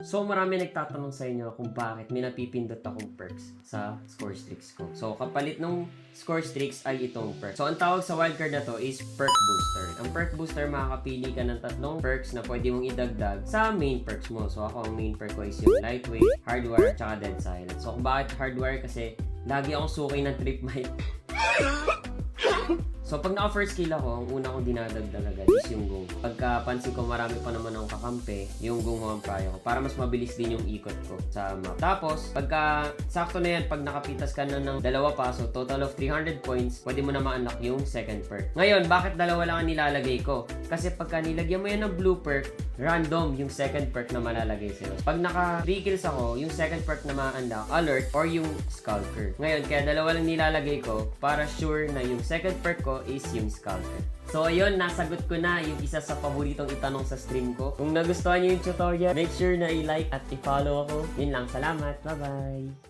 So marami nagtatanong sa inyo kung bakit may napipindot akong perks sa score streaks ko. So kapalit ng score streaks ay itong perk. So ang tawag sa wildcard na to is perk booster. Ang perk booster, makakapili ka ng tatlong perks na pwede mong idagdag sa main perks mo. So ako ang main perk ko is yung lightweight, hardwire, tsaka dead silent. So kung bakit hardwire, kasi lagi akong sukay ng trip mic. So, pag naka-first kill ako, ang una kong dinadagdag agad is yung gung. Pagka pansin ko marami pa naman akong kakampi, yung gung ang prayo ko para mas mabilis din yung ikot ko sa map. Tapos, pagka sakto na yan, pag nakapitas ka na ng dalawa pa, so total of 300 points, pwede mo na ma-unlock yung second perk. Ngayon, bakit dalawa lang ang nilalagay ko? Kasi pagka nilagyan mo yan ng blue perk, random yung second perk na malalagay sa'yo. Pag naka 3 kills ako, yung second perk na ma-unlock, alert, or yung skulker. Ngayon, kaya dalawa lang nilalagay ko para sure na yung second perk ko is yung skulker. So ayun, nasagot ko na yung isa sa paboritong itanong sa stream ko. Kung nagustuhan niyo yung tutorial, make sure na i-like at i-follow ako. Yun lang, salamat, bye bye!